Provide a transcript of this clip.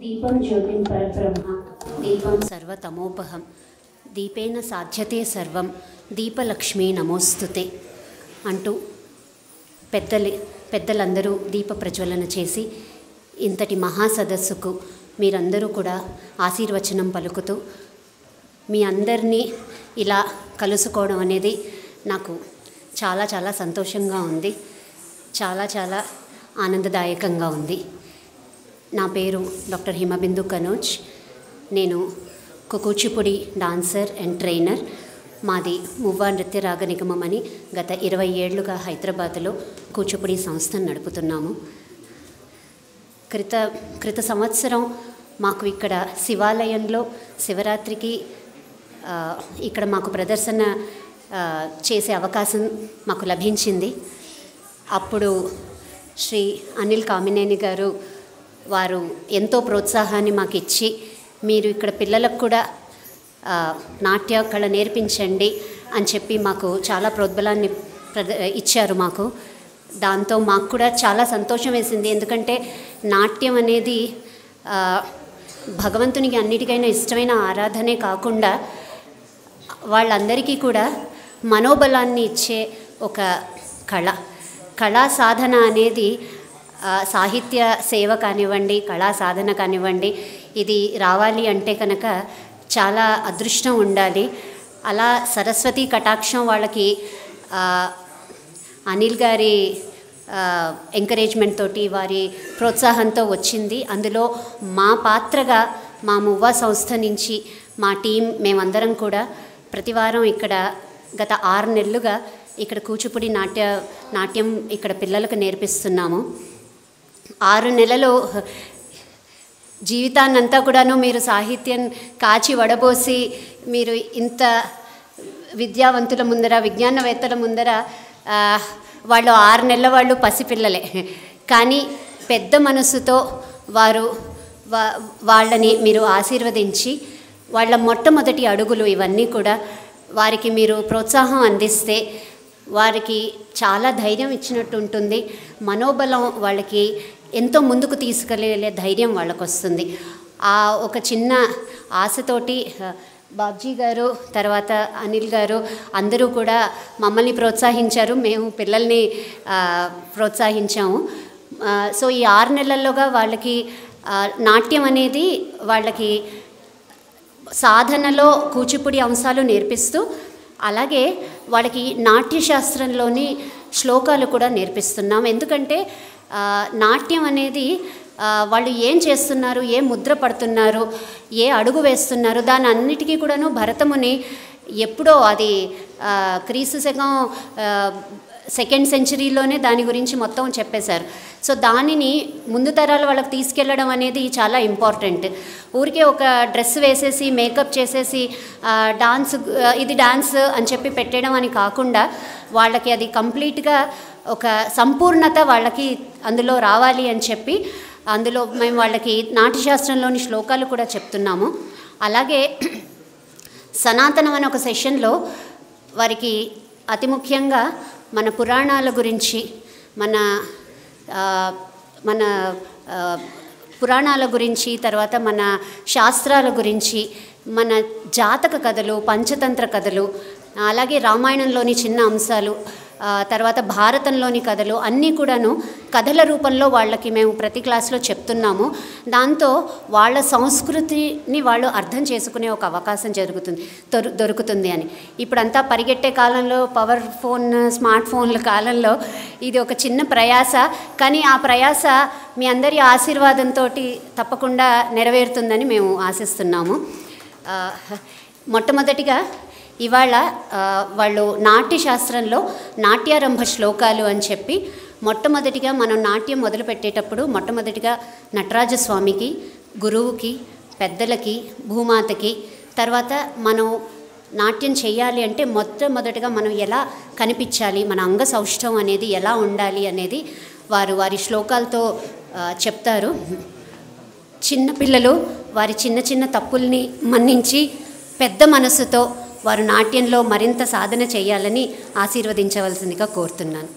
దీపం జ్యోతిం పరబ్రహ్మ దీపం సర్వతమోపహం దీపేన సాధ్యతే సర్వం దీపలక్ష్మీ నమోస్తుతే అంటూ పెద్దలందరూ దీప ప్రజ్వలన చేసి ఇంతటి మహాసదస్సుకు మీరందరూ కూడా ఆశీర్వచనం పలుకుతూ మీ అందరినీ ఇలా కలుసుకోవడం అనేది నాకు చాలా చాలా సంతోషంగా ఉంది, చాలా చాలా ఆనందదాయకంగా ఉంది. నా పేరు డాక్టర్ హిమబిందు కనోజ్. నేను కూచిపూడి డాన్సర్ అండ్ ట్రైనర్. మాది మువ్వా నృత్య రాగ నిగమం అని గత 20 ఏళ్లుగా హైదరాబాద్లో కూచిపూడి సంస్థను నడుపుతున్నాము. క్రిత సంవత్సరం మాకు ఇక్కడ శివాలయంలో శివరాత్రికి ఇక్కడ మాకు ప్రదర్శన చేసే అవకాశం మాకు లభించింది. అప్పుడు శ్రీ అనిల్ కామినేని గారు వారు ఎంతో ప్రోత్సాహాన్ని మాకు ఇచ్చి, మీరు ఇక్కడ పిల్లలకు కూడా నాట్య కళ నేర్పించండి అని చెప్పి మాకు చాలా ప్రోద్బలాన్ని ఇచ్చారు మాకు. దాంతో మాకు కూడా చాలా సంతోషం వేసింది. ఎందుకంటే నాట్యం అనేది భగవంతునికి అన్నిటికైనా ఇష్టమైన ఆరాధనే కాకుండా వాళ్ళందరికీ కూడా మనోబలాన్ని ఇచ్చే ఒక కళా సాధన అనేది సాహిత్య సేవ కానివ్వండి, కళా సాధన కానివ్వండి, ఇది రావాలి అంటే కనుక చాలా అదృష్టం ఉండాలి. అలా సరస్వతి కటాక్షం వాళ్ళకి అనిల్ గారి ఎంకరేజ్మెంట్ తోటి, వారి ప్రోత్సాహంతో వచ్చింది. అందులో మా పాత్రగా మా మువ్వా సంస్థ నుంచి మా టీం మేమందరం కూడా ప్రతివారం ఇక్కడ గత 6 నెలలుగా ఇక్కడ కూచిపూడి నాట్యం ఇక్కడ పిల్లలకు నేర్పిస్తున్నాము. 6 నెలలు జీవితాన్నంతా కూడాను మీరు సాహిత్యం కాచి వడబోసి మీరు ఇంత విద్యావంతుల ముందర, విజ్ఞానవేత్తల ముందర వాళ్ళు 6 నెలల వాళ్ళు పసిపిల్లలే, కానీ పెద్ద మనసుతో వాళ్ళని మీరు ఆశీర్వదించి వాళ్ళ మొట్టమొదటి అడుగులు ఇవన్నీ కూడా వారికి మీరు ప్రోత్సాహం అందిస్తే వారికి చాలా ధైర్యం ఇచ్చినట్టు ఉంటుంది. మనోబలం వాళ్ళకి ఎంతో ముందుకు తీసుకెళ్ళే ధైర్యం వాళ్ళకు వస్తుంది. ఆ ఒక చిన్న ఆశతోటి బాబ్జీ గారు, తర్వాత అనిల్ గారు అందరూ కూడా మమ్మల్ని ప్రోత్సహించారు, మేము పిల్లల్ని ప్రోత్సహించాము. సో ఈ 6 నెలల్లోగా వాళ్ళకి నాట్యం అనేది వాళ్ళకి సాధనలో కూచిపూడి అంశాలు నేర్పిస్తూ, అలాగే వాళ్ళకి నాట్యశాస్త్రంలోని శ్లోకాలు కూడా నేర్పిస్తున్నాం. ఎందుకంటే నాట్యం అనేది వాళ్ళు ఏం చేస్తున్నారు, ఏ ముద్ర పడుతున్నారు, ఏ అడుగు వేస్తున్నారు, దాని అన్నిటికీ కూడాను భరతముని ఎప్పుడో అది క్రీస్తు శకం 2nd సెంచరీలోనే దాని గురించి మొత్తం చెప్పేశారు. సో దానిని ముందు తరాల వాళ్ళకి తీసుకెళ్ళడం అనేది చాలా ఇంపార్టెంట్. ఊరికే ఒక డ్రెస్ వేసేసి మేకప్ చేసేసి ఇది డాన్స్ అని చెప్పి పెట్టడం అని కాకుండా వాళ్ళకి అది కంప్లీట్గా ఒక సంపూర్ణత వాళ్ళకి అందులో రావాలి అని చెప్పి అందులో మేము వాళ్ళకి నాట్యశాస్త్రంలోని శ్లోకాలు కూడా చెప్తున్నాము. అలాగే సనాతనం అనే ఒక సెషన్లో వారికి అతి ముఖ్యంగా మన పురాణాల గురించి, మన పురాణాల గురించి, తర్వాత మన శాస్త్రాల గురించి, మన జాతక కథలు, పంచతంత్ర కథలు, అలాగే రామాయణంలోని చిన్న అంశాలు, తర్వాత భారతంలోని కథలు అన్నీ కూడాను కథల రూపంలో వాళ్ళకి మేము ప్రతి క్లాస్లో చెప్తున్నాము. దాంతో వాళ్ళ సంస్కృతిని వాళ్ళు అర్థం చేసుకునే ఒక అవకాశం దొరుకుతుంది అని. ఇప్పుడంతా పరిగెట్టే కాలంలో, పవర్ ఫోన్, స్మార్ట్ ఫోన్ల కాలంలో ఇది ఒక చిన్న ప్రయాస, కానీ ఆ ప్రయాస మీ అందరి ఆశీర్వాదంతో తప్పకుండా నెరవేరుతుందని మేము ఆశిస్తున్నాము. మొట్టమొదటిగా ఇవాళ వాళ్ళు నాట్యశాస్త్రంలో నాట్యారంభ శ్లోకాలు అని చెప్పి మొట్టమొదటిగా మనం నాట్యం మొదలుపెట్టేటప్పుడు మొట్టమొదటిగా నటరాజస్వామికి, గురువుకి, పెద్దలకి, భూమాతకి, తర్వాత మనం నాట్యం చేయాలి అంటే మొట్టమొదటిగా మనం ఎలా కనిపించాలి, మన అంగ సౌష్ఠవం అనేది ఎలా ఉండాలి అనేది వారి శ్లోకాలతో చెప్తారు. చిన్నపిల్లలు వారి చిన్న చిన్న తప్పుల్ని మన్నించి పెద్ద మనసుతో వారు నాట్యంలో మరింత సాధన చేయాలని ఆశీర్వదించవలసిందిగా కోరుతున్నాను.